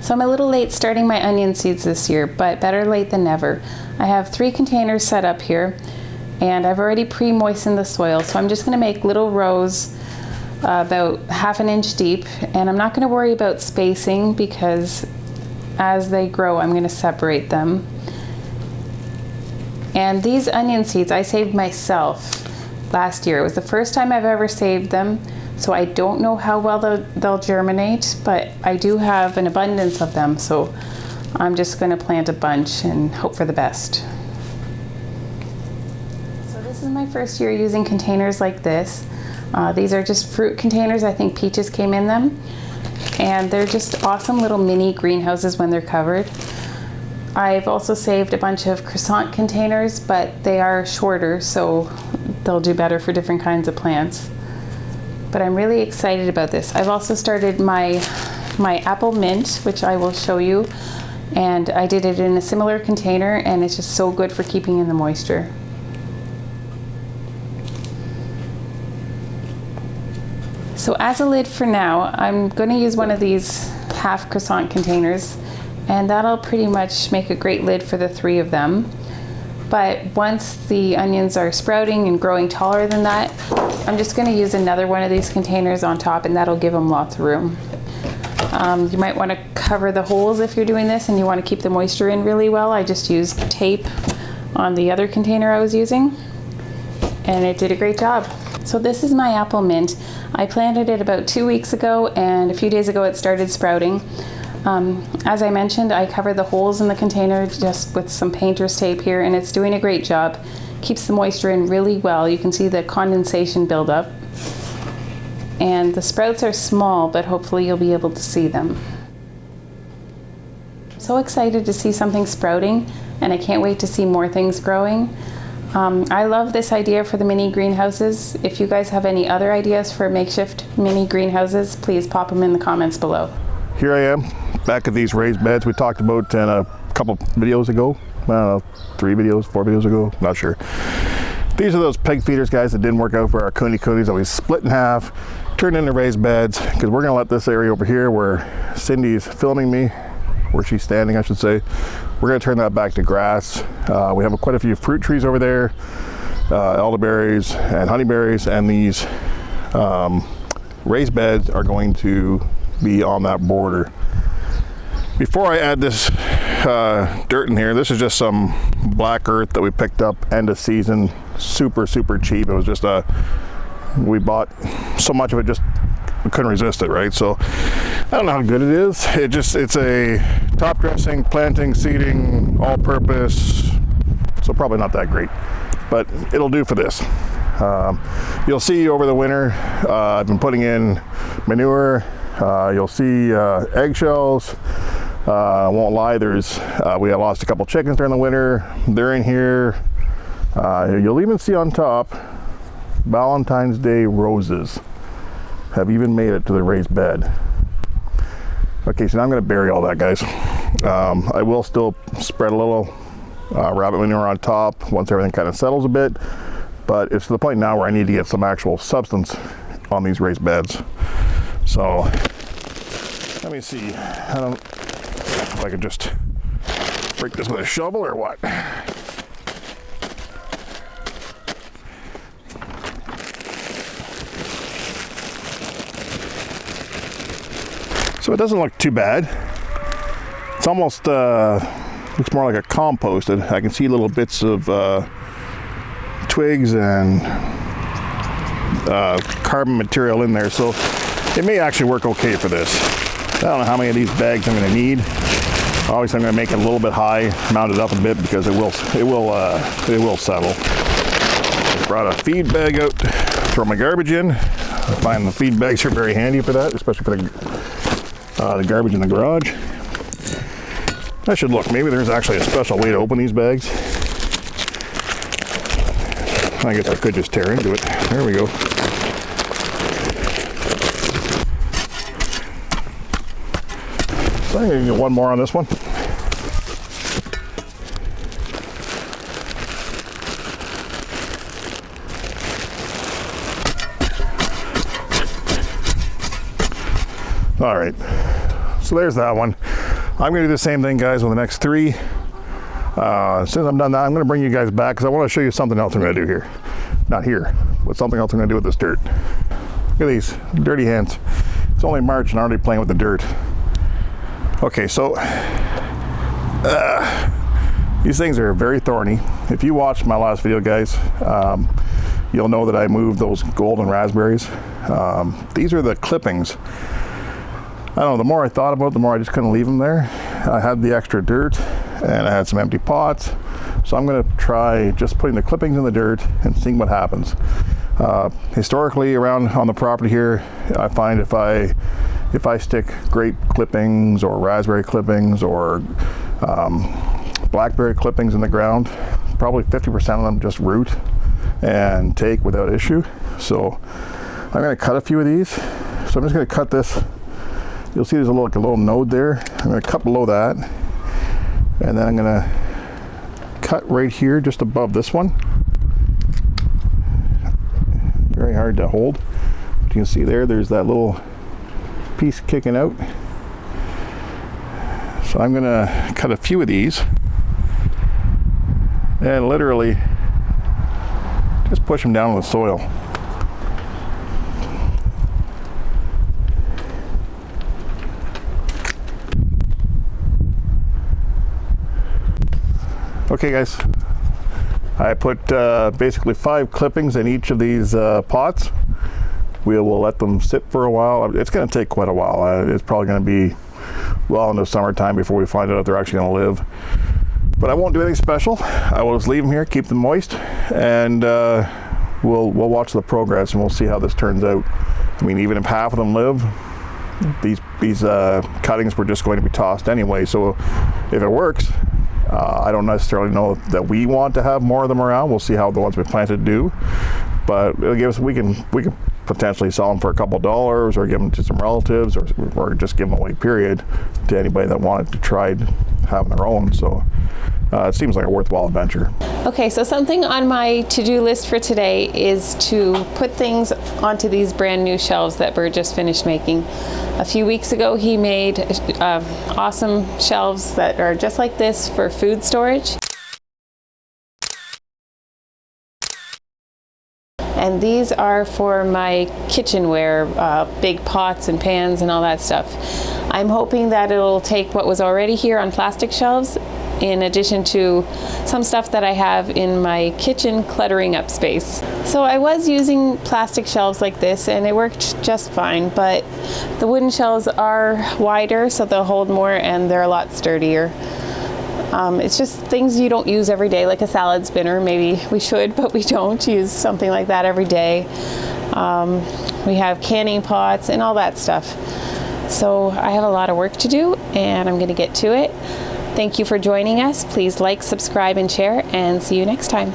So I'm a little late starting my onion seeds this year, but better late than never. I have 3 containers set up here, and I've already pre-moistened the soil, so I'm just going to make little rows about 1/2 inch deep, and I'm not going to worry about spacing because as they grow I'm going to separate them. And these onion seeds I saved myself last year. It was the first time I've ever saved them, so I don't know how well they'll germinate, but I do have an abundance of them, so I'm just going to plant a bunch and hope for the best. So this is my first year using containers like this. These are just fruit containers. I think peaches came in them, and they're just awesome little mini greenhouses when they're covered. I've also saved a bunch of croissant containers, but they are shorter, so they'll do better for different kinds of plants. But I'm really excited about this. I've also started my apple mint, which I will show you, and I did it in a similar container, and it's just so good for keeping in the moisture. So as a lid for now, I'm going to use one of these half croissant containers, and that'll pretty much make a great lid for the 3 of them. But once the onions are sprouting and growing taller than that, I'm just going to use another one of these containers on top, and that'll give them lots of room. You might want to cover the holes if you're doing this and you want to keep the moisture in really well. I just used tape on the other container I was using, and it did a great job. So this is my apple mint. I planted it about 2 weeks ago, and a few days ago it started sprouting. As I mentioned, I covered the holes in the container just with some painter's tape here, and it's doing a great job. Keeps the moisture in really well. You can see the condensation build up. And the sprouts are small, but hopefully you'll be able to see them. So excited to see something sprouting, and I can't wait to see more things growing. I love this idea for the mini greenhouses. If you guys have any other ideas for makeshift mini greenhouses, please pop them in the comments below. Here I am, back at these raised beds we talked about in a couple videos ago. I don't know, 3 videos, 4 videos ago, not sure. These are those pig feeders, guys, that didn't work out for our KuneKunes that we split in half, turned into raised beds, because we're gonna let this area over here where Cindy's filming me, where she's standing I should say, we're gonna turn that back to grass. We have quite a few fruit trees over there, elderberries and honeyberries, and these raised beds are going to be on that border. Before I add this dirt in here, this is just some black earth that we picked up end of season, super cheap. It was just we bought so much of it, just we couldn't resist it, right? So I don't know how good it is. It's a top dressing, planting, seeding, all purpose, so probably not that great, but it'll do for this. You'll see over the winter I've been putting in manure. You'll see eggshells. I won't lie, we lost a couple chickens during the winter. They're in here. You'll even see on top Valentine's Day roses have even made it to the raised bed. Okay, so now I'm going to bury all that, guys. I will still spread a little rabbit manure on top once everything kind of settles a bit, but it's to the point now where I need to get some actual substance on these raised beds. So let me see. I don't know if I could just break this with a shovel or what. So it doesn't look too bad. It's almost looks more like a composted. I can see little bits of twigs and carbon material in there, so it may actually work okay for this. I don't know how many of these bags I'm going to need. Obviously I'm going to make it a little bit high, mount it up a bit, because it will settle. I brought a feed bag out, throw my garbage in. I find the feed bags are very handy for that, especially for the garbage in the garage. I should look, maybe there's actually a special way to open these bags. I guess I could just tear into it. There we go. So I'm going to get one more on this one. All right, so there's that one. I'm going to do the same thing, guys, with the next 3. As soon as I'm done that, I'm going to bring you guys back because I want to show you something else I'm going to do here. Not here, but something else I'm going to do with this dirt. Look at these dirty hands. It's only March and I'm already playing with the dirt. Okay, so these things are very thorny. If you watched my last video, guys, you'll know that I moved those golden raspberries. These are the clippings. I don't know, the more I thought about it, the more I just couldn't leave them there. I had the extra dirt and I had some empty pots. So I'm gonna try just putting the clippings in the dirt and seeing what happens. Historically, around on the property here, I find if I stick grape clippings or raspberry clippings or blackberry clippings in the ground, probably 50% of them just root and take without issue. So I'm going to cut a few of these. So I'm just going to cut this. You'll see there's a little node there. I'm going to cut below that, and then I'm going to cut right here just above this one. Very hard to hold. But you can see there's that little piece kicking out. So I'm going to cut a few of these and literally just push them down with soil. Okay, guys, I put basically 5 clippings in each of these pots. We will let them sit for a while. It's going to take quite a while. It's probably going to be well into summertime before we find out if they're actually going to live. But I won't do anything special. I will just leave them here, keep them moist, and we'll watch the progress and we'll see how this turns out. I mean, even if half of them live, these cuttings were just going to be tossed anyway. So if it works, I don't necessarily know that we want to have more of them around. We'll see how the ones we planted do, but it'll give us, we can potentially sell them for a couple dollars or give them to some relatives or just give them away, period, to anybody that wanted to try having their own. So it seems like a worthwhile adventure. Okay, so something on my to-do list for today is to put things onto these brand new shelves that Bert just finished making. A few weeks ago he made awesome shelves that are just like this for food storage. And these are for my kitchenware, big pots and pans and all that stuff. I'm hoping that it'll take what was already here on plastic shelves, in addition to some stuff that I have in my kitchen cluttering up space. So I was using plastic shelves like this and it worked just fine, but the wooden shelves are wider so they'll hold more and they're a lot sturdier. It's just things you don't use every day, like a salad spinner. Maybe we should, but we don't use something like that every day. We have canning pots and all that stuff. So I have a lot of work to do and I'm going to get to it. Thank you for joining us. Please like, subscribe, and share, and see you next time.